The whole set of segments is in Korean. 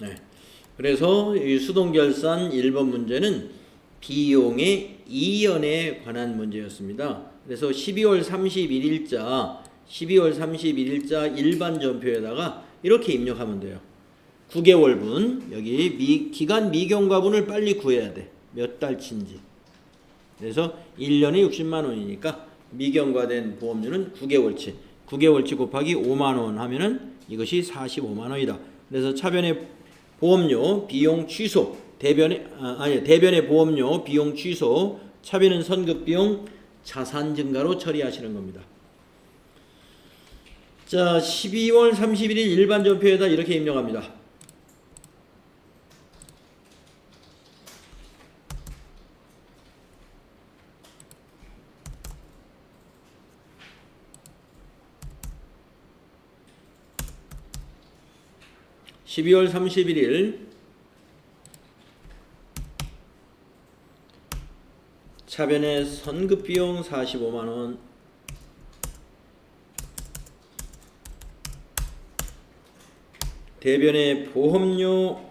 네. 그래서 이 수동결산 1번 문제는 비용의 이연에 관한 문제였습니다. 그래서 12월 31일자 일반 전표에다가 이렇게 입력하면 돼요. 9개월분 여기 기간 미경과분을 빨리 구해야 돼. 몇 달치인지. 그래서 1년에 60만 원이니까 미경과된 보험료는 9개월치. 9개월치 곱하기 5만 원 하면은 이것이 45만 원이다. 그래서 차변의 보험료 비용 취소, 대변의 보험료 비용 취소, 차변은 선급비용 자산 증가로 처리하시는 겁니다. 자, 12월 31일 일반 전표에다 이렇게 입력합니다. (12월 31일) 차변의 선급비용 45만원, 대변의 보험료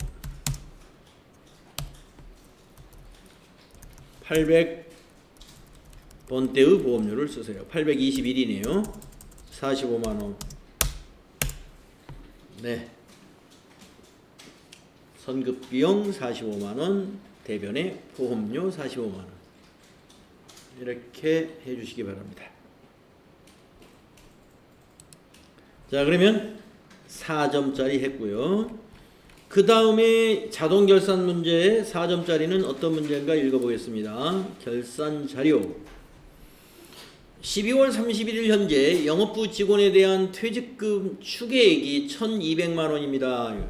800번대의 보험료를 쓰세요. 821이네요. 45만원. 네. 선급비용 45만원, 대변의 보험료 45만원. 이렇게 해주시기 바랍니다. 자, 그러면 4점짜리 했고요. 그 다음에 자동결산 문제 4점짜리는 어떤 문제인가 읽어보겠습니다. 결산자료. 12월 31일 현재 영업부 직원에 대한 퇴직금 추계액이 1,200만원입니다.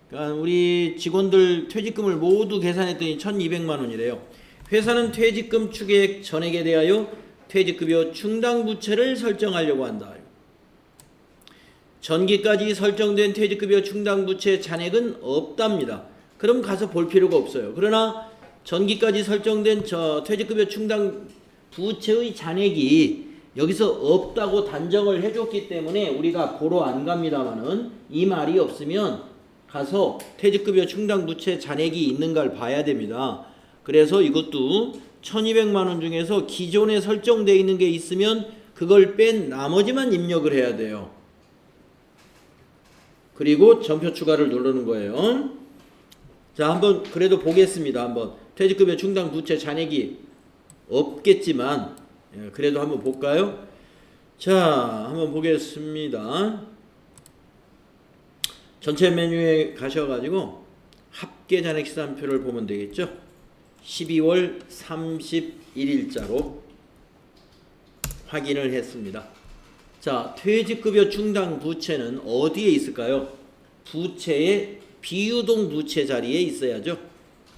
그러니까 우리 직원들 퇴직금을 모두 계산했더니 1,200만원이래요. 회사는 퇴직금 추계액 전액에 대하여 퇴직급여 충당부채를 설정하려고 한다. 전기까지 설정된 퇴직급여 충당부채 잔액은 없답니다. 그럼 가서 볼 필요가 없어요. 그러나 전기까지 설정된 퇴직급여 충당부채의 잔액이 여기서 없다고 단정을 해줬기 때문에 우리가 보러 안 갑니다만은 이 말이 없으면 가서 퇴직급여 충당부채 잔액이 있는가를 봐야 됩니다. 그래서 이것도 1,200만원 중에서 기존에 설정되어 있는 게 있으면 그걸 뺀 나머지만 입력을 해야 돼요. 그리고 전표 추가를 누르는 거예요. 자, 한번 그래도 보겠습니다. 한번 퇴직급여 충당부채 잔액이 없겠지만 그래도 한번 볼까요? 자, 한번 보겠습니다. 전체 메뉴에 가셔가지고 합계잔액시산표를 보면 되겠죠. 12월 31일자로 확인을 했습니다. 자, 퇴직급여 충당부채는 어디에 있을까요? 부채의 비유동 부채 자리에 있어야죠.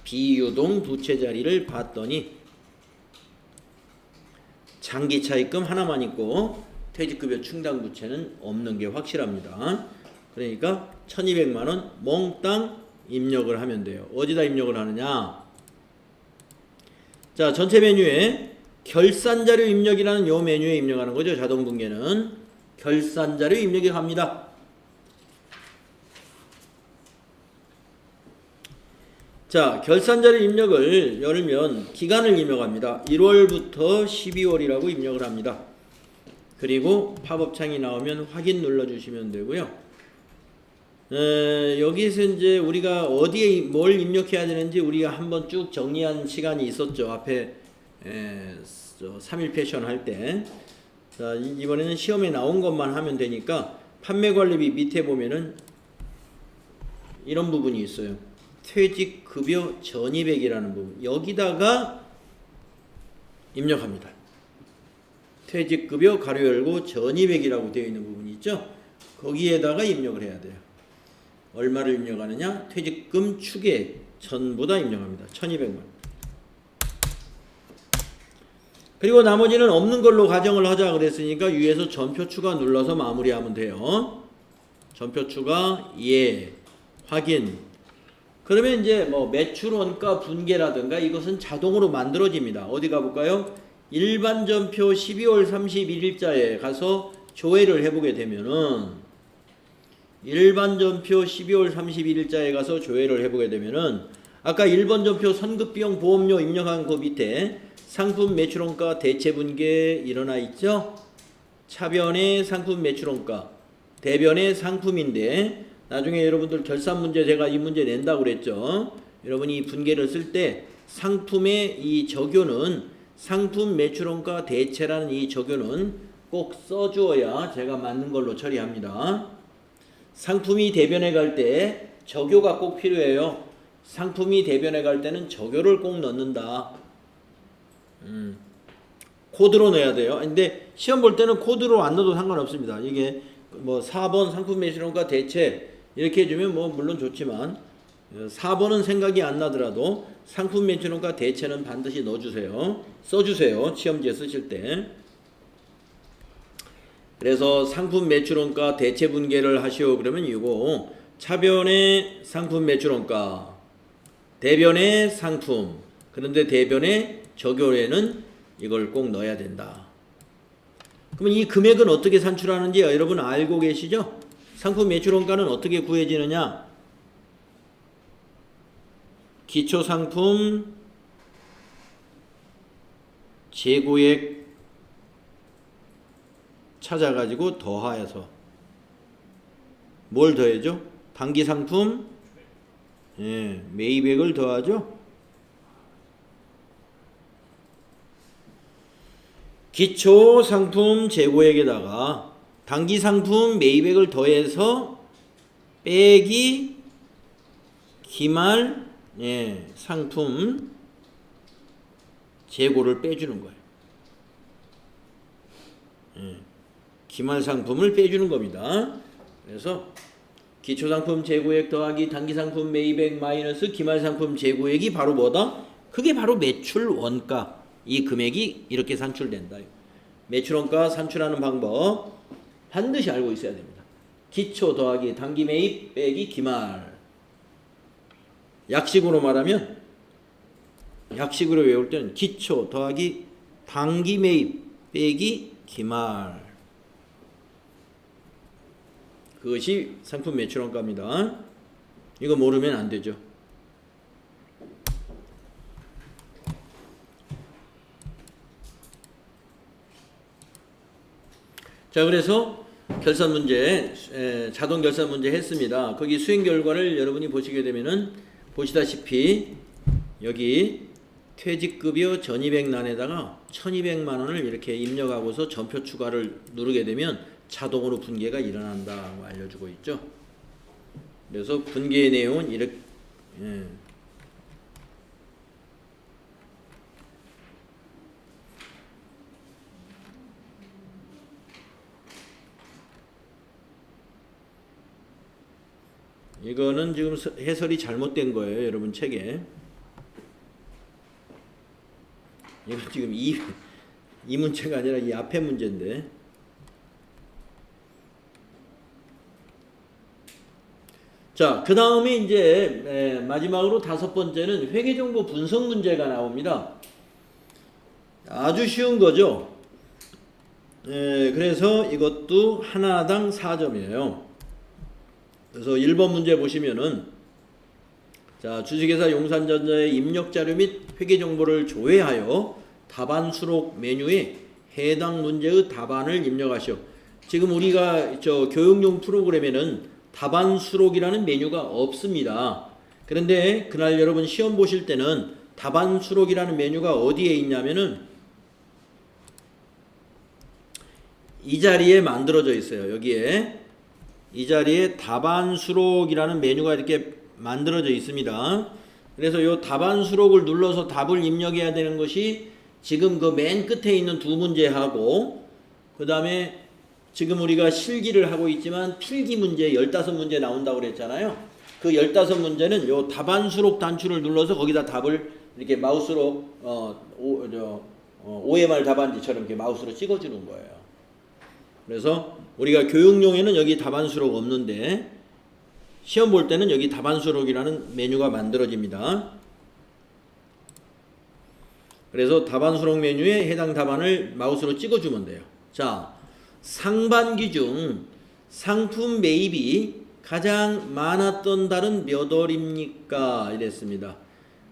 비유동 부채 자리를 봤더니 장기차입금 하나만 있고 퇴직급여 충당부채는 없는 게 확실합니다. 그러니까 1,200만원 몽땅 입력을 하면 돼요. 어디다 입력을 하느냐? 자, 전체 메뉴에 결산자료 입력이라는 요 메뉴에 입력하는 거죠. 자동분계는 결산자료 입력이 갑니다. 자, 결산자료 입력을 열면 기간을 입력합니다. 1월부터 12월이라고 입력을 합니다. 그리고 팝업창이 나오면 확인 눌러주시면 되고요. 여기서 이제 우리가 어디에 뭘 입력해야 되는지 우리가 한번 쭉 정리한 시간이 있었죠. 앞에 3일 패션 할 때. 자, 이번에는 시험에 나온 것만 하면 되니까 판매관리비 밑에 보면은 이런 부분이 있어요. 퇴직급여 전입액이라는 부분. 여기다가 입력합니다. 퇴직급여 가로 열고 전입액이라고 되어 있는 부분이 있죠. 거기에다가 입력을 해야 돼요. 얼마를 입력하느냐? 퇴직금 추계액 전부 다 입력합니다. 1,200만. 그리고 나머지는 없는 걸로 가정을 하자 그랬으니까 위에서 전표 추가 눌러서 마무리하면 돼요. 전표 추가, 예, 확인. 그러면 이제 뭐 매출 원가 분계라든가 이것은 자동으로 만들어집니다. 어디 가볼까요? 일반 전표 12월 31일자에 가서 조회를 해보게 되면은 일반 전표 12월 31일자에 가서 조회를 해보게 되면은 아까 1번 전표 선급비용 보험료 입력한 그 밑에 상품 매출원가 대체분계 일어나 있죠? 차변의 상품 매출원가, 대변의 상품인데 나중에 여러분들 결산 문제 제가 이 문제 낸다고 그랬죠? 여러분이 이 분계를 쓸 때 상품의 이 적요는 상품 매출원가 대체라는 이 적요는 꼭 써주어야 제가 맞는 걸로 처리합니다. 상품이 대변에 갈 때 적요가 꼭 필요해요. 상품이 대변에 갈 때는 적요를 꼭 넣는다. 코드로 넣어야 돼요. 근데 시험 볼 때는 코드로 안 넣어도 상관없습니다. 이게 뭐 4번 상품 매출원가 대체 이렇게 해주면 뭐 물론 좋지만 4번은 생각이 안 나더라도 상품 매출원가 대체는 반드시 넣어주세요. 써주세요. 시험지에 쓰실 때. 그래서 상품 매출원가 대체 분계를 하시오 그러면 이거 차변의 상품 매출원가, 대변의 상품, 그런데 대변의 적요에는 이걸 꼭 넣어야 된다. 그러면 이 금액은 어떻게 산출하는지 여러분 알고 계시죠? 상품 매출원가는 어떻게 구해지느냐? 기초상품 재고액 찾아가지고 더하여서 뭘 더해죠? 단기상품 매입액을 더하죠? 기초상품 재고액에다가 단기상품 매입액을 더해서 빼기 기말 상품 재고를 빼주는 거예요. 기말 상품을 빼주는 겁니다. 그래서 기초상품 재고액 더하기 단기상품 매입액 마이너스 기말 상품 재고액이 바로 뭐다? 그게 바로 매출 원가. 이 금액이 이렇게 산출된다. 매출 원가 산출하는 방법 반드시 알고 있어야 됩니다. 기초 더하기 단기 매입 빼기 기말. 약식으로 말하면 약식으로 외울 때는 기초 더하기 단기 매입 빼기 기말. 그것이 상품 매출원가입니다. 이거 모르면 안 되죠. 자, 그래서 결산 문제, 자동 결산 문제 했습니다. 거기 수행 결과를 여러분이 보시게 되면은 보시다시피 여기 퇴직급여 전입액란에다가 1200만 원을 이렇게 입력하고서 전표 추가를 누르게 되면 자동으로 분계가 일어난다고 알려주고 있죠. 그래서 분계 내용은 이렇게 이거는 지금 해설이 잘못된 거예요. 여러분 책에. 이거 지금 이 문제가 아니라 이 앞에 문제인데. 자, 그 다음에 이제 마지막으로 5번째는 회계정보 분석 문제가 나옵니다. 아주 쉬운 거죠. 그래서 이것도 하나당 4점이에요. 그래서 1번 문제 보시면은 자, 주식회사 용산전자의 입력자료 및 회계정보를 조회하여 답안 수록 메뉴에 해당 문제의 답안을 입력하시오. 지금 우리가 교육용 프로그램에는 답안 수록이라는 메뉴가 없습니다. 그런데 그날 여러분 시험 보실 때는 답안 수록이라는 메뉴가 어디에 있냐면은 이 자리에 만들어져 있어요. 여기에 이 자리에 답안 수록이라는 메뉴가 이렇게 만들어져 있습니다. 그래서 이 답안 수록을 눌러서 답을 입력해야 되는 것이 지금 그 맨 끝에 있는 두 문제하고 그 다음에 지금 우리가 실기를 하고 있지만 필기 문제 15문제 나온다고 그랬잖아요. 그 15문제는 요 답안 수록 단추를 눌러서 거기다 답을 이렇게 마우스로 OMR 답안지처럼 이렇게 마우스로 찍어주는 거예요. 그래서 우리가 교육용에는 여기 답안 수록 없는데 시험 볼 때는 여기 답안 수록이라는 메뉴가 만들어집니다. 그래서 답안 수록 메뉴에 해당 답안을 마우스로 찍어주면 돼요. 자, 상반기 중 상품 매입이 가장 많았던 달은 몇 월입니까? 이랬습니다.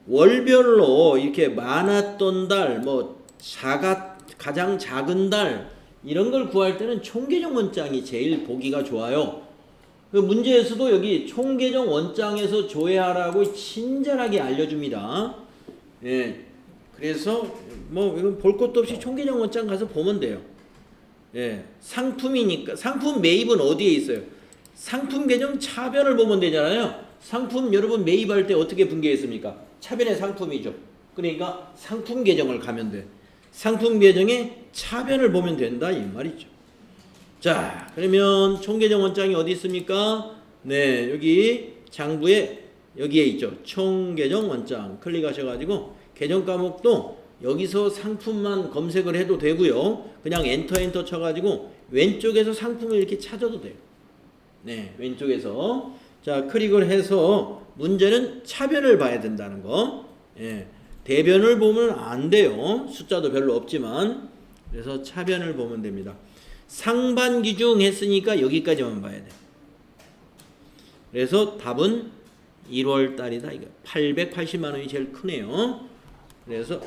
월별로 이렇게 많았던 달, 뭐 가장 작은 달 이런 걸 구할 때는 총계정 원장이 제일 보기가 좋아요. 그 문제에서도 여기 총계정 원장에서 조회하라고 친절하게 알려줍니다. 예, 그래서 뭐 이건 볼 것도 없이 총계정 원장 가서 보면 돼요. 예, 상품이니까 상품 매입은 어디에 있어요? 상품 계정 차변을 보면 되잖아요. 상품 여러분 매입할 때 어떻게 분개했습니까? 차변의 상품이죠. 그러니까 상품 계정을 가면 돼. 상품 계정의 차변을 보면 된다 이 말이죠. 자, 그러면 총계정 원장이 어디 있습니까? 네, 여기 장부에 여기에 있죠. 총계정 원장 클릭하셔가지고 계정 과목도 여기서 상품만 검색을 해도 되고요. 그냥 엔터 쳐가지고 왼쪽에서 상품을 이렇게 찾아도 돼요. 네, 왼쪽에서 자 클릭을 해서 문제는 차변을 봐야 된다는 거. 예, 대변을 보면 안 돼요. 숫자도 별로 없지만. 그래서 차변을 보면 됩니다. 상반기중 했으니까 여기까지만 봐야 돼. 그래서 답은 1월 달이다. 이거 880만 원이 제일 크네요. 그래서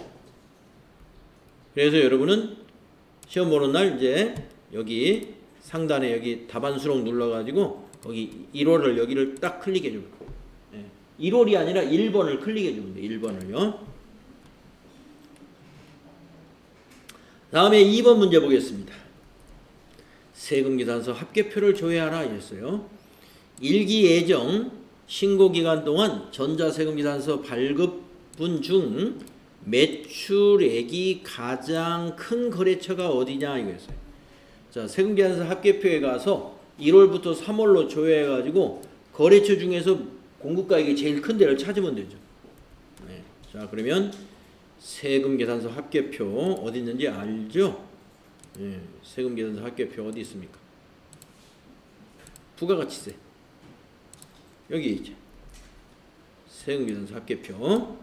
여러분은 시험 보는 날 이제 여기 상단에 여기 답안 수록 눌러가지고 거기 1월을 여기를 딱 클릭해 주면 1월이 아니라 1번을 클릭해 주면 돼. 1번을요. 다음에 2번 문제 보겠습니다. 세금계산서 합계표를 조회하라 이랬어요. 일기예정 신고기간 동안 전자세금계산서 발급분 중 매출액이 가장 큰 거래처가 어디냐 이거였어요. 자, 세금계산서 합계표에 가서 1월부터 3월로 조회해가지고 거래처 중에서 공급가액이 제일 큰 데를 찾으면 되죠. 네. 자, 그러면 세금계산서 합계표 어디 있는지 알죠? 네. 세금계산서 합계표 어디 있습니까? 부가가치세 여기 있죠. 세금계산서 합계표.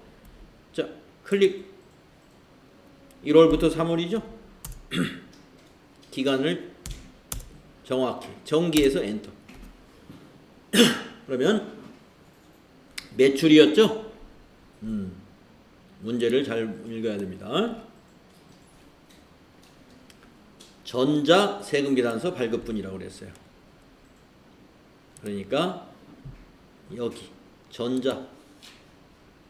자, 클릭. 1월부터 3월이죠? 기간을 정확히 정기해서 엔터. 그러면 매출이었죠? 문제를 잘 읽어야 됩니다. 전자 세금계산서 발급분이라고 그랬어요. 그러니까 여기 전자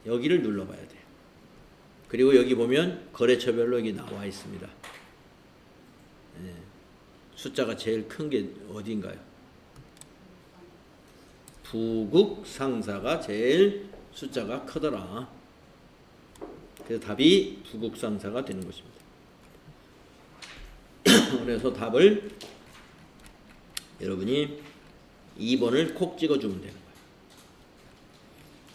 여기를 눌러봐야 돼요. 그리고 여기 보면 거래처별로 여기 나와 있습니다. 네. 숫자가 제일 큰 게 어디인가요? 부국 상사가 제일 숫자가 크더라. 그래서 답이 부국 상사가 되는 것입니다. 그래서 답을 여러분이 2번을 콕 찍어주면 되는 거예요.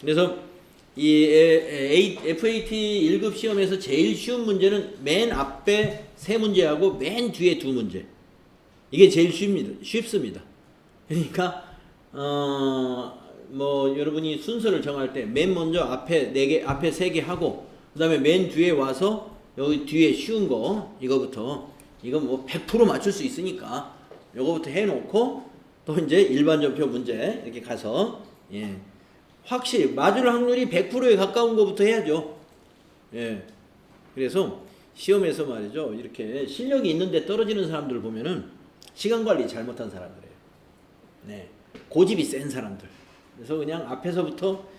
그래서 이 FAT 1급 시험에서 제일 쉬운 문제는 맨 앞에 세 문제하고 맨 뒤에 두 문제. 이게 제일 쉽습니다. 그러니까 뭐 여러분이 순서를 정할 때 맨 먼저 앞에 4개, 앞에 3개 하고 그다음에 맨 뒤에 와서 여기 뒤에 쉬운 거 이거부터 이거 뭐 100% 맞출 수 있으니까 요거부터 해놓고 또 이제 일반전표 문제 이렇게 가서 예. 확실히 맞을 확률이 100%에 가까운 것부터 해야죠. 예. 그래서 시험에서 말이죠. 이렇게 실력이 있는데 떨어지는 사람들 보면은 시간 관리 잘못한 사람들이에요. 네. 고집이 센 사람들. 그래서 그냥 앞에서부터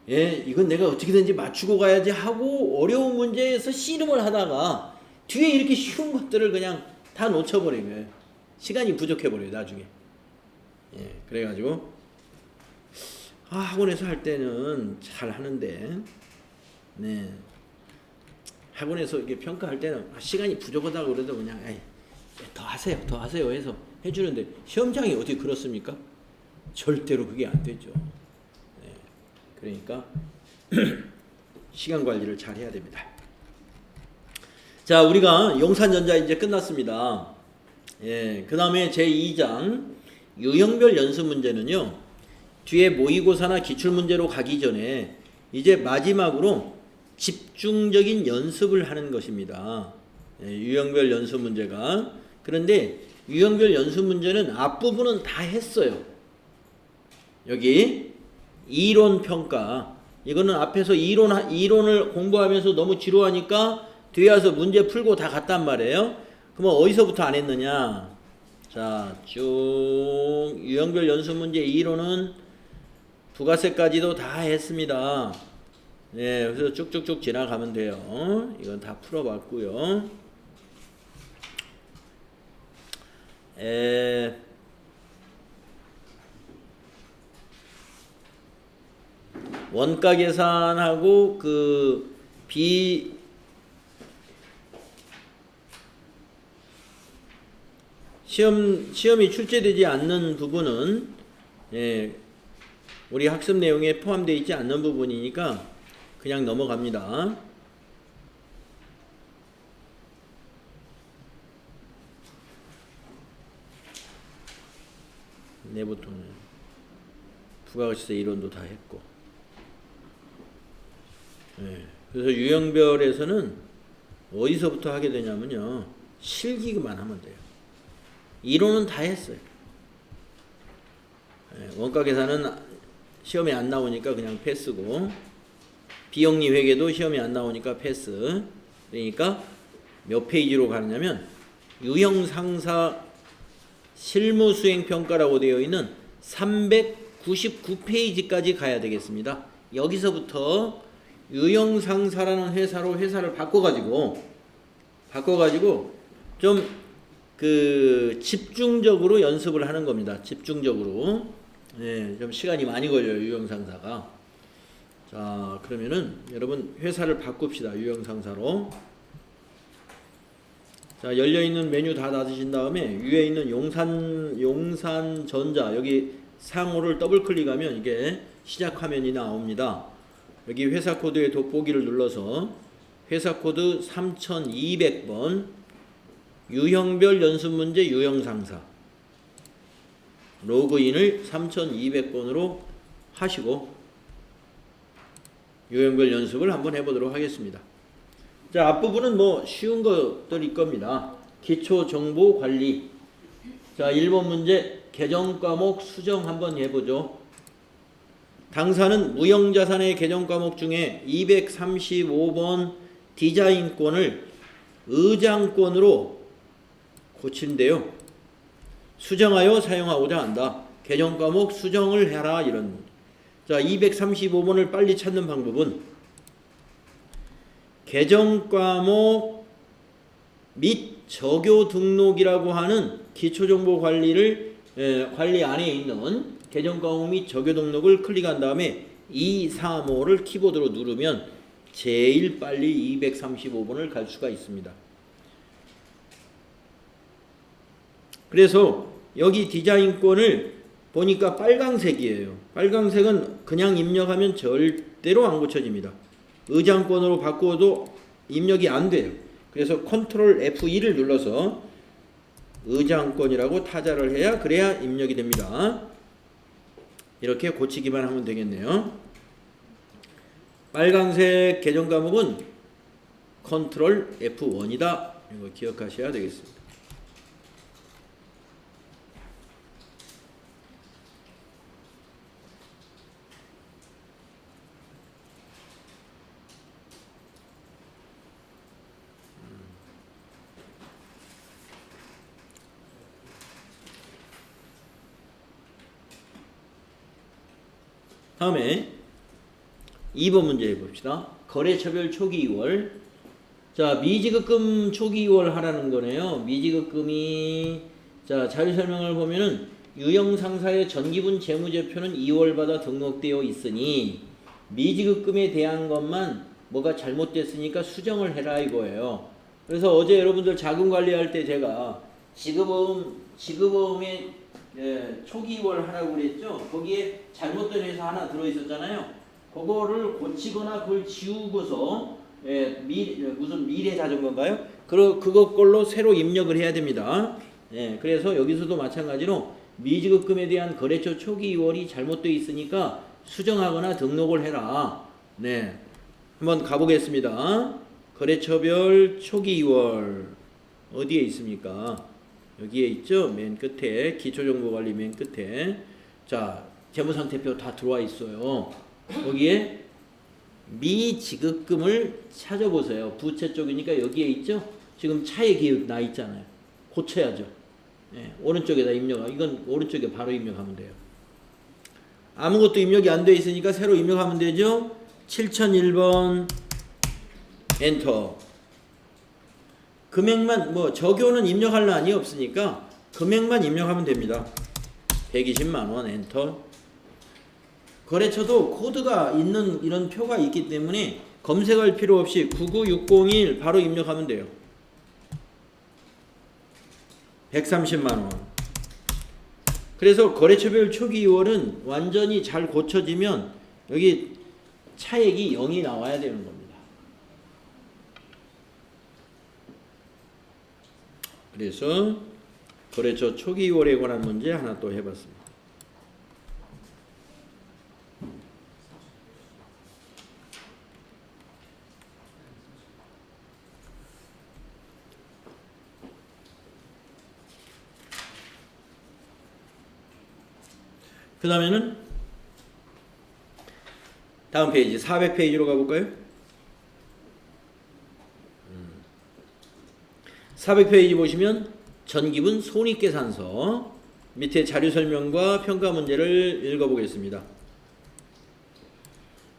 예, 이건 내가 어떻게든지 맞추고 가야지 하고 어려운 문제에서 씨름을 하다가 뒤에 이렇게 쉬운 것들을 그냥 다 놓쳐버리면 시간이 부족해버려요, 나중에. 예, 그래가지고 학원에서 할 때는 잘 하는데, 네. 학원에서 이렇게 평가할 때는 시간이 부족하다고 그래도 그냥 더 하세요 해서 해주는데 시험장이 어떻게 그렇습니까? 절대로 그게 안 되죠. 네. 그러니까 시간 관리를 잘 해야 됩니다. 자, 우리가 용산전자 이제 끝났습니다. 예, 그 다음에 제2장 유형별 연습 문제는요. 뒤에 모의고사나 기출문제로 가기 전에 이제 마지막으로 집중적인 연습을 하는 것입니다. 예, 유형별 연습 문제가. 그런데 유형별 연습 문제는 앞부분은 다 했어요. 여기 이론 평가. 이거는 앞에서 이론을 공부하면서 너무 지루하니까 뒤에 와서 문제 풀고 다 갔단 말이에요. 그러면 어디서부터 안 했느냐? 자, 쭉 유형별 연습 문제 이론은 부가세까지도 다 했습니다. 네, 그래서 쭉쭉쭉 지나가면 돼요. 이건 다 풀어봤고요. 원가 계산하고 그 시험이 출제되지 않는 부분은 우리 학습 내용에 포함되어 있지 않는 부분이니까 그냥 넘어갑니다. 내부통은 부가가치세 이론도 다 했고. 그래서 유형별에서는 어디서부터 하게 되냐면요, 실기만 하면 돼요. 이론은 다 했어요. 원가 계산은 시험에 안 나오니까 그냥 패스고, 비영리 회계도 시험에 안 나오니까 패스. 그러니까 몇 페이지로 가느냐면 유형상사 실무수행평가라고 되어 있는 399페이지까지 가야 되겠습니다. 여기서부터 유형상사라는 회사를 바꿔가지고 좀 그 집중적으로 연습을 하는 겁니다. 집중적으로. 좀 시간이 많이 걸려요, 유형상사가. 자, 그러면은 여러분 회사를 바꿉시다. 유형상사로. 자, 열려있는 메뉴 다 닫으신 다음에 위에 있는 용산전자 여기 상호를 더블 클릭하면 이게 시작 화면이 나옵니다. 여기 회사 코드의 돋보기를 눌러서 회사 코드 3200번 유형별 연습문제 유형상사 로그인을 3200번으로 하시고 유형별 연습을 한번 해보도록 하겠습니다. 자, 앞부분은 뭐 쉬운 것들일 겁니다. 기초정보관리. 자, 1번 문제 계정과목 수정 한번 해보죠. 당사는 무형자산의 계정과목 중에 235번 디자인권을 의장권으로 고친대요. 수정하여 사용하고자 한다. 계정과목 수정을 해라. 이런. 자, 235번을 빨리 찾는 방법은 계정과목 및 저교 등록이라고 하는 기초정보 관리를 관리 안에 있는 계정과목 및 저교 등록을 클릭한 다음에 235를 키보드로 누르면 제일 빨리 235번을 갈 수가 있습니다. 그래서 여기 디자인권을 보니까 빨강색이에요. 빨강색은 그냥 입력하면 절대로 안 고쳐집니다. 의장권으로 바꾸어도 입력이 안 돼요. 그래서 컨트롤 F2를 눌러서 의장권이라고 타자를 해야 그래야 입력이 됩니다. 이렇게 고치기만 하면 되겠네요. 빨강색 계정 과목은 컨트롤 F1이다. 이거 기억하셔야 되겠습니다. 다음에 2번 문제 해봅시다. 거래처별 초기 2월. 자, 미지급금 초기 2월 하라는 거네요. 미지급금이 자, 자료 설명을 보면은 유형상사의 전기분 재무제표는 2월마다 등록되어 있으니 미지급금에 대한 것만 뭐가 잘못됐으니까 수정을 해라 이거예요. 그래서 어제 여러분들 자금 관리할 때 제가 지급보험의 초기 2월 하라고 그랬죠. 거기에 잘못된 회사 하나 들어있었잖아요. 그거를 고치거나 그걸 지우고서 무슨 미래 자전거인가요? 그거 걸로 새로 입력을 해야 됩니다. 그래서 여기서도 마찬가지로 미지급금에 대한 거래처 초기 2월이 잘못되어 있으니까 수정하거나 등록을 해라. 네, 한번 가보겠습니다. 거래처별 초기 2월 어디에 있습니까? 여기에 있죠. 맨 끝에 기초정보관리 맨 끝에. 자, 재무상태표 다 들어와 있어요. 거기에 미지급금을 찾아보세요. 부채 쪽이니까 여기에 있죠. 지금 차액 기입 나 있잖아요. 고쳐야죠. 예, 오른쪽에다 입력하. 이건 오른쪽에 바로 입력하면 돼요. 아무것도 입력이 안 돼 있으니까 새로 입력하면 되죠. 7001번 엔터. 금액만 뭐 적요는 입력할 난이 없으니까 금액만 입력하면 됩니다. 120만 원 엔터. 거래처도 코드가 있는 이런 표가 있기 때문에 검색할 필요 없이 99601 바로 입력하면 돼요. 130만 원. 그래서 거래처별 초기 2월은 완전히 잘 고쳐지면 여기 차액이 0이 나와야 되는 겁니다. 그래서 거래처 초기 2월에 관한 문제 하나 또 해봤습니다. 그 다음에는 다음 페이지 400페이지로 가볼까요? 400페이지 보시면 전기분 손익계산서 밑에 자료 설명과 평가 문제를 읽어보겠습니다.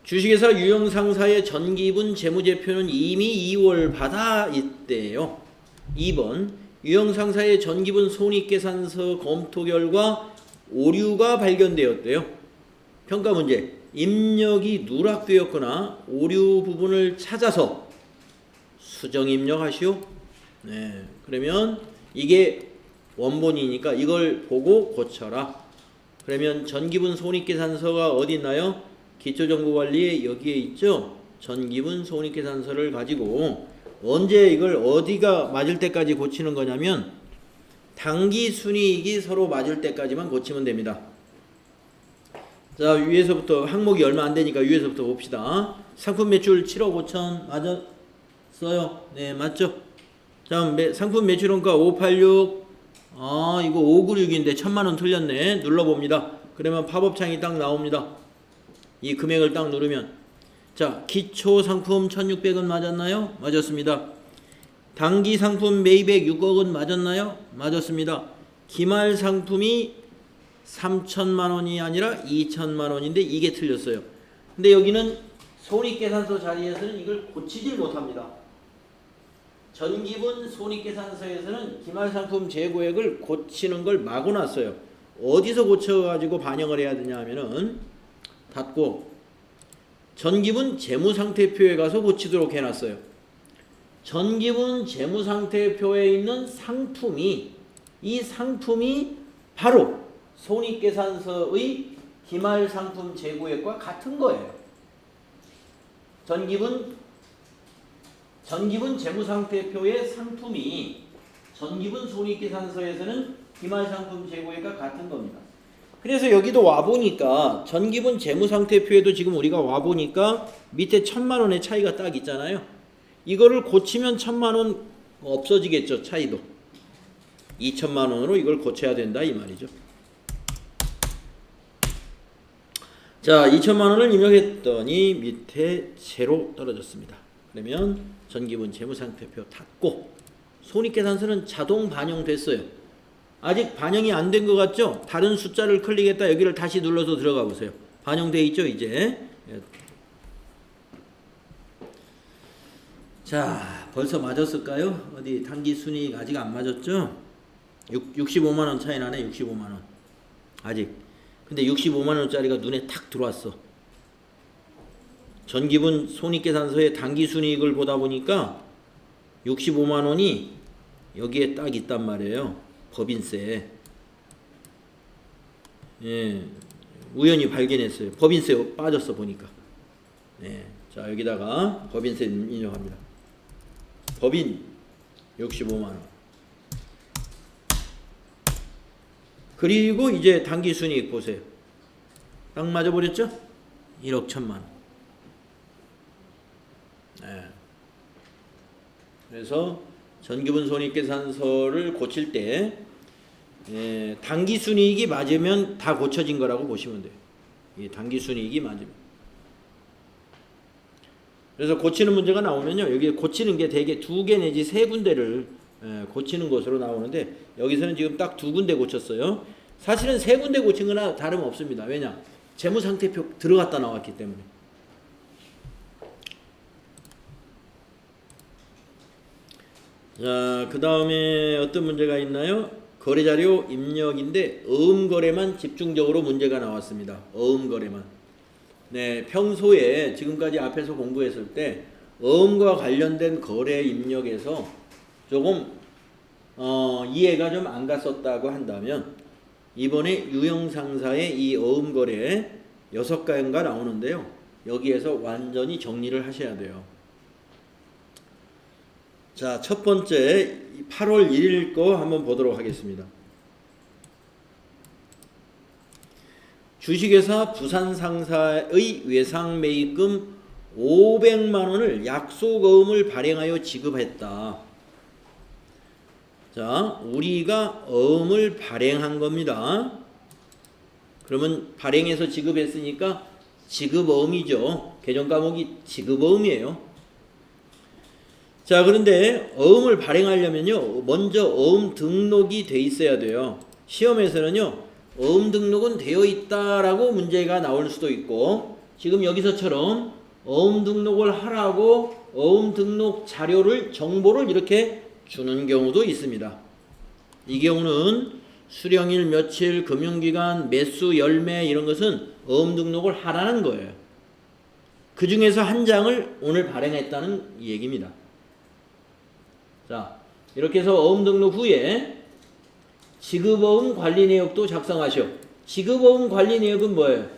주식회사 유형상사의 전기분 재무제표는 이미 2월 받아 있대요. 2번 유형상사의 전기분 손익계산서 검토 결과 오류가 발견되었대요. 평가 문제. 입력이 누락되었거나 오류 부분을 찾아서 수정 입력하시오. 네, 그러면 이게 원본이니까 이걸 보고 고쳐라. 그러면 전기분 손익계산서가 어디 있나요? 기초정보관리에 여기에 있죠. 전기분 손익계산서를 가지고 언제 이걸 어디가 맞을 때까지 고치는 거냐면 당기순이익이 서로 맞을 때까지만 고치면 됩니다. 자, 위에서부터 항목이 얼마 안 되니까 위에서부터 봅시다. 상품 매출 7억 5천 맞았어요? 네, 맞죠? 자, 상품 매출 원가 586. 이거 596인데 1000만 원 틀렸네. 눌러봅니다. 그러면 팝업창이 딱 나옵니다. 이 금액을 딱 누르면 자, 기초 상품 1600은 맞았나요? 맞았습니다. 단기 상품 매입액 6억은 맞았나요? 맞았습니다. 기말 상품이 3천만 원이 아니라 2천만 원인데 이게 틀렸어요. 근데 여기는 손익계산서 자리에서는 이걸 고치질 못합니다. 전기분 손익계산서에서는 기말 상품 재고액을 고치는 걸 막아놨어요. 어디서 고쳐가지고 반영을 해야 되냐 하면은 닫고 전기분 재무상태표에 가서 고치도록 해놨어요. 전기분 재무상태표에 있는 상품이 이 상품이 바로 손익계산서의 기말상품 재고액과 같은 거예요. 전기분 재무상태표의 상품이 전기분 손익계산서에서는 기말상품 재고액과 같은 겁니다. 그래서 여기도 와보니까 전기분 재무상태표에도 지금 우리가 와보니까 밑에 1000만 원의 차이가 딱 있잖아요. 이거를 고치면 1000만 원 없어지겠죠. 차이도 2000만 원으로 이걸 고쳐야 된다 이 말이죠. 자, 2000만 원을 입력했더니 밑에 제로 떨어졌습니다. 그러면 전기분 재무상태표 닫고 손익계산서는 자동 반영됐어요. 아직 반영이 안 된 것 같죠? 다른 숫자를 클릭했다 여기를 다시 눌러서 들어가 보세요. 반영돼 있죠 이제. 자, 벌써 맞았을까요? 어디 단기순이익 아직 안 맞았죠? 65만 원 차이 나네. 65만 원 아직. 근데 65만 원짜리가 눈에 탁 들어왔어. 전기분 손익계산서의 단기순이익을 보다 보니까 65만 원이 여기에 딱 있단 말이에요. 법인세. 예, 우연히 발견했어요. 법인세 빠졌어 보니까. 예, 자 여기다가 법인세 인용합니다. 법인 65만 원. 그리고 이제 단기순이익 보세요. 딱 맞아버렸죠? 1억 1000만 원. 네. 그래서 전기분 손익계산서를 고칠 때 단기순이익이 맞으면 다 고쳐진 거라고 보시면 돼요. 이 당기순이익이 맞으면. 그래서 고치는 문제가 나오면요, 여기 고치는 게 대개 2개 내지 3군데를 고치는 것으로 나오는데, 여기서는 지금 딱 2군데 고쳤어요. 사실은 3군데 고친 거나 다름없습니다. 왜냐? 재무상태표 들어갔다 나왔기 때문에. 자, 그 다음에 어떤 문제가 있나요? 거래자료 입력인데 어음거래만 집중적으로 문제가 나왔습니다. 어음거래만. 네, 평소에 지금까지 앞에서 공부했을 때 어음과 관련된 거래 입력에서 조금 이해가 좀 안 갔었다고 한다면, 이번에 유형상사의 이 어음거래 6가지가 나오는데요, 여기에서 완전히 정리를 하셔야 돼요. 자, 첫 번째 8월 1일 거 한번 보도록 하겠습니다. 주식회사 부산상사의 외상매입금 500만 원을 약속어음을 발행하여 지급했다. 자, 우리가 어음을 발행한 겁니다. 그러면 발행해서 지급했으니까 지급어음이죠. 개정과목이 지급어음이에요. 자, 그런데 어음을 발행하려면요, 먼저 어음 등록이 돼 있어야 돼요. 시험에서는요, 어음 등록은 되어 있다라고 문제가 나올 수도 있고, 지금 여기서처럼 어음 등록을 하라고 어음 등록 자료를, 정보를 이렇게 주는 경우도 있습니다. 이 경우는 수령일, 며칠, 금융기간, 매수, 열매 이런 것은 어음 등록을 하라는 거예요. 그 중에서 한 장을 오늘 발행했다는 얘기입니다. 자, 이렇게 해서 어음 등록 후에 지급어음 관리 내역도 작성하시오. 지급어음 관리 내역은 뭐예요?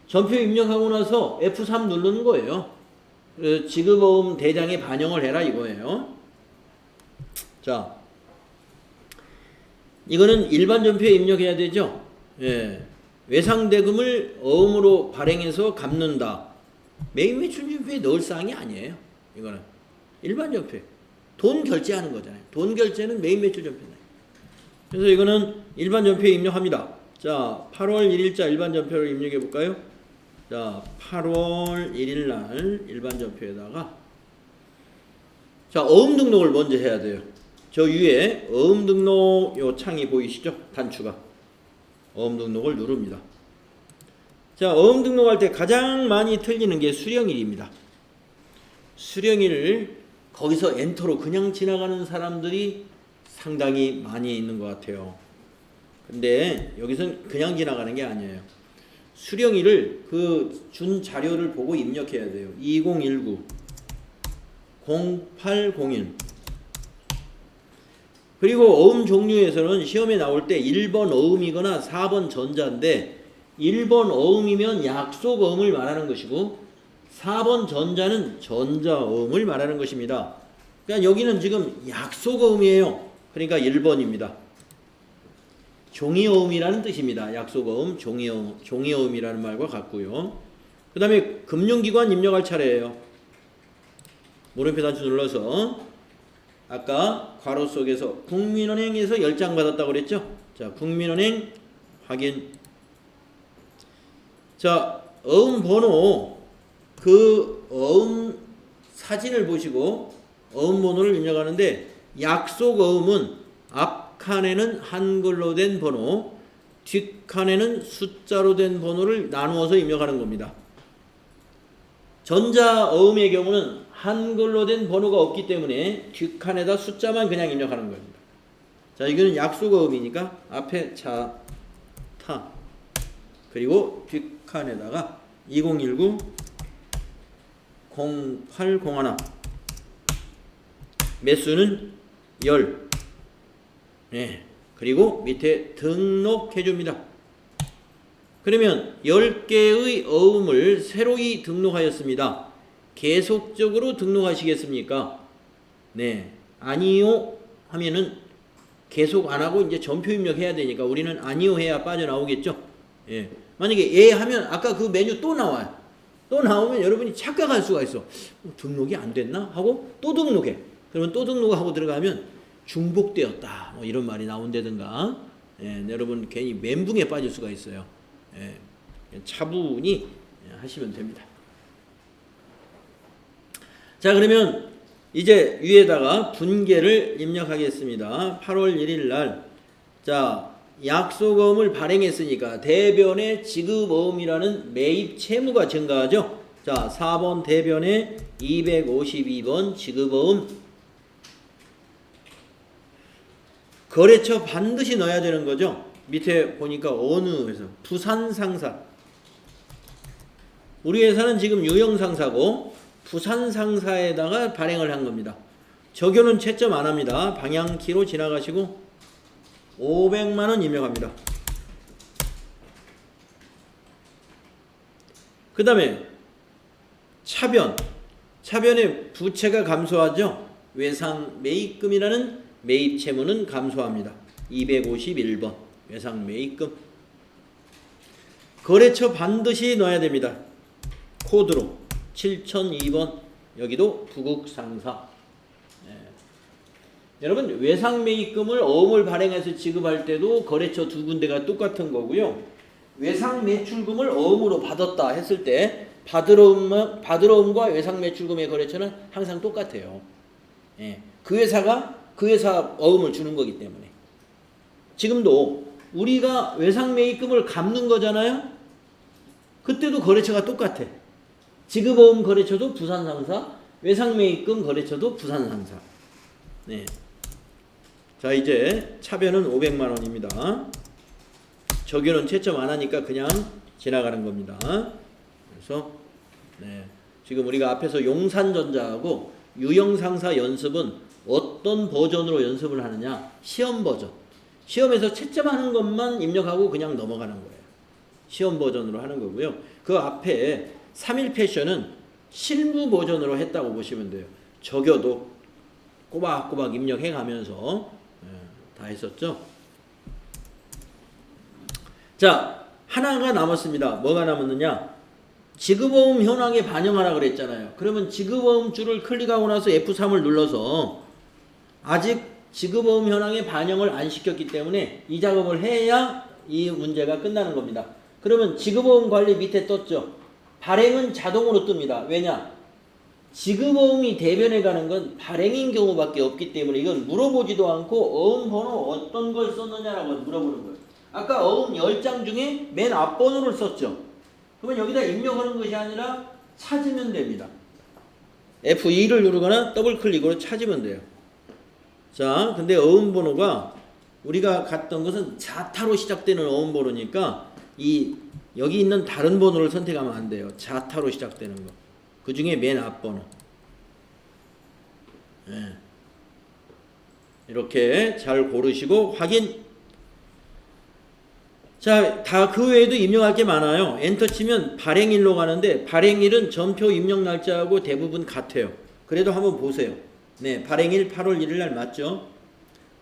전표 입력하고 나서 F3 누르는 거예요. 지급어음 대장에 반영을 해라 이거예요. 자, 이거는 일반 전표에 입력해야 되죠. 예. 외상대금을 어음으로 발행해서 갚는다. 매입 매출 전표에 넣을 사항이 아니에요. 이거는 일반 전표. 돈 결제하는 거잖아요. 돈 결제는 매입 매출 전표네. 그래서 이거는 일반 전표에 입력합니다. 자, 8월 1일자 일반 전표를 입력해 볼까요? 자, 8월 1일 날 일반 전표에다가, 자, 어음 등록을 먼저 해야 돼요. 저 위에 어음 등록 요 창이 보이시죠? 단추가. 어음 등록을 누릅니다. 자, 어음 등록할 때 가장 많이 틀리는 게 수령일입니다. 수령일을 거기서 엔터로 그냥 지나가는 사람들이 상당히 많이 있는 것 같아요. 근데 여기서는 그냥 지나가는 게 아니에요. 수령일을 그 준 자료를 보고 입력해야 돼요. 2019 0801. 그리고 어음 종류에서는 시험에 나올 때 1번 어음이거나 4번 전자인데, 1번 어음이면 약속어음을 말하는 것이고 4번 전자는 전자어음을 말하는 것입니다. 그러니까 여기는 지금 약속어음이에요. 그러니까 1번입니다. 종이어음이라는 뜻입니다. 약속어음, 종이어음이라는 말과 같고요. 그 다음에 금융기관 입력할 차례예요. 물음표 단추 눌러서, 아까 괄호 속에서 국민은행에서 10장 받았다고 그랬죠? 자, 국민은행 확인. 자, 어음 번호, 그 어음 사진을 보시고 어음 번호를 입력하는데, 약속어음은 앞칸에는 한글로 된 번호, 뒷칸에는 숫자로 된 번호를 나누어서 입력하는 겁니다. 전자어음의 경우는 한글로 된 번호가 없기 때문에 뒷칸에다 숫자만 그냥 입력하는 겁니다. 자, 이거는 약속어음이니까 앞에 자, 타, 그리고 뒷칸에다가 2019 0801, 매수는 10. 네. 그리고 밑에 등록해 줍니다. 그러면 10개의 어음을 새로이 등록하였습니다. 계속적으로 등록하시겠습니까? 네. 아니요 하면은 계속 안 하고 이제 전표 입력해야 되니까 우리는 아니요 해야 빠져나오겠죠. 예. 만약에 예 하면 아까 그 메뉴 또 나와요. 또 나오면 여러분이 착각할 수가 있어. 등록이 안 됐나? 하고 또 등록해. 그러면 또 등록하고 들어가면 중복되었다. 뭐 이런 말이 나온다든가. 예. 여러분 괜히 멘붕에 빠질 수가 있어요. 예. 차분히 하시면 됩니다. 자, 그러면 이제 위에다가 분계를 입력하겠습니다. 8월 1일 날, 자, 약속어음을 발행했으니까 대변의 지급어음이라는 매입 채무가 증가하죠. 자, 4번 대변의 252번 지급어음. 거래처 반드시 넣어야 되는 거죠. 밑에 보니까 어느 회사, 부산상사. 우리 회사는 지금 유형상사고 부산상사에다가 발행을 한 겁니다. 적용은 채점 안 합니다. 방향키로 지나가시고 500만원 입력합니다. 그 다음에 차변의 부채가 감소하죠. 외상 매입금이라는 매입 채무는 감소합니다. 251번 외상 매입금. 거래처 반드시 넣어야 됩니다. 코드로 7002번 여기도 부국상사. 네. 여러분 외상 매입금을 어음을 발행해서 지급할 때도 거래처 두 군데가 똑같은 거고요. 외상 매출금을 어음으로 받았다 했을 때 받으러움과 외상 매출금의 거래처는 항상 똑같아요. 예. 그 회사 어음을 주는 거기 때문에. 지금도 우리가 외상 매입금을 갚는 거잖아요. 그때도 거래처가 똑같아. 지급어음 거래처도 부산상사, 외상 매입금 거래처도 부산상사. 네. 자, 이제 차변은 500만 원입니다. 적용은 채점 안 하니까 그냥 지나가는 겁니다. 그래서 네. 지금 우리가 앞에서 용산전자하고 유형상사 연습은 어떤 버전으로 연습을 하느냐? 시험 버전. 시험에서 채점하는 것만 입력하고 그냥 넘어가는 거예요. 시험 버전으로 하는 거고요. 그 앞에 3일 패션은 실무 버전으로 했다고 보시면 돼요. 적여도 꼬박꼬박 입력해 가면서 다 했었죠. 자, 하나가 남았습니다. 뭐가 남았느냐? 지급어음 현황에 반영하라 그랬잖아요. 그러면 지급어음 줄을 클릭하고 나서 F3을 눌러서 아직 지급어음 현황에 반영을 안 시켰기 때문에 이 작업을 해야 이 문제가 끝나는 겁니다. 그러면 지급어음 관리 밑에 떴죠. 발행은 자동으로 뜹니다. 왜냐? 지급어음이 대변에 가는 건 발행인 경우밖에 없기 때문에 이건 물어보지도 않고 어음 번호 어떤 걸 썼느냐라고 물어보는 거예요. 아까 어음 10장 중에 맨 앞번호를 썼죠. 그러면 여기다 입력하는 것이 아니라 찾으면 됩니다. F2를 누르거나 더블 클릭으로 찾으면 돼요. 자, 근데 어음 번호가 우리가 갔던 것은 자타로 시작되는 어음 번호니까 여기 있는 다른 번호를 선택하면 안 돼요. 자타로 시작되는 거. 그 중에 맨 앞번호. 네. 이렇게 잘 고르시고 확인. 자, 다 그 외에도 입력할 게 많아요. 엔터 치면 발행일로 가는데 발행일은 전표 입력 날짜하고 대부분 같아요. 그래도 한번 보세요. 네, 발행일 8월 1일 날 맞죠?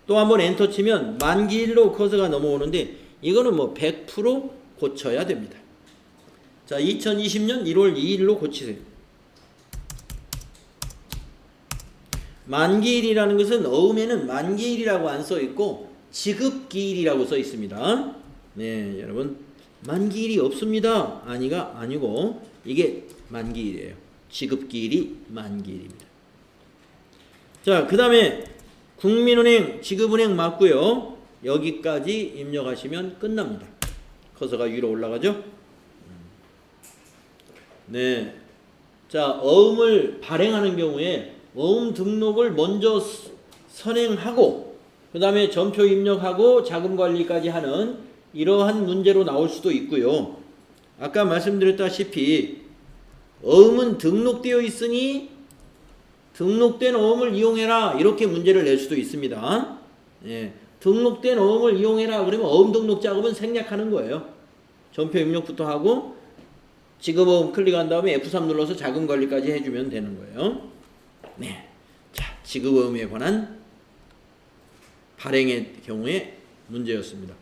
또 한번 엔터 치면 만기일로 커서가 넘어오는데 이거는 뭐 100% 고쳐야 됩니다. 자, 2020년 1월 2일로 고치세요. 만기일이라는 것은 어음에는 만기일이라고 안 써 있고 지급기일이라고 써 있습니다. 네, 여러분 만기일이 없습니다. 아니고 이게 만기일이에요. 지급기일이 만기일입니다. 자, 그 다음에 국민은행 지급은행 맞고요. 여기까지 입력하시면 끝납니다. 커서가 위로 올라가죠. 네. 자, 어음을 발행하는 경우에 어음 등록을 먼저 선행하고 그 다음에 전표 입력하고 자금 관리까지 하는 이러한 문제로 나올 수도 있고요. 아까 말씀드렸다시피 어음은 등록되어 있으니 등록된 어음을 이용해라 이렇게 문제를 낼 수도 있습니다. 예, 등록된 어음을 이용해라 그러면 어음 등록 작업은 생략하는 거예요. 전표 입력부터 하고 지급어음 클릭한 다음에 F3 눌러서 자금 관리까지 해주면 되는 거예요. 네, 자, 지급어음에 관한 발행의 경우의 문제였습니다.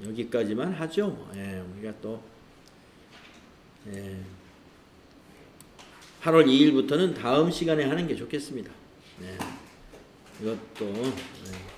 여기까지만 하죠. 예, 우리가 또 8월 2일부터는 다음 시간에 하는 게 좋겠습니다. 네. 이것도 네.